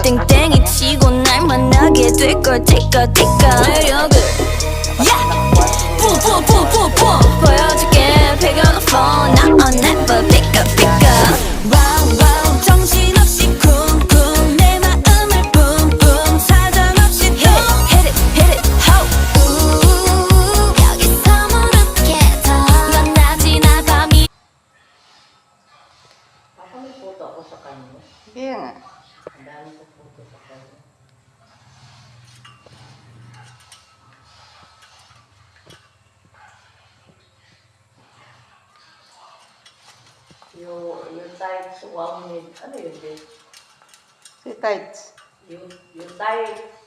땡땡이 치고 날 만나게 될걸 띠까 매력을 뿜뿜뿜뿜뿜 보여줄게 Pick up the phone now I'll never pick up Wow wow 정신없이 쿵쿵 내 마음을 뿜뿜 사정없이 Hit it ho 여기서 무릎께서 넌 낮이나 밤이 Bien. Yung tight suwang ni ano yun din? Si tights. Yung tight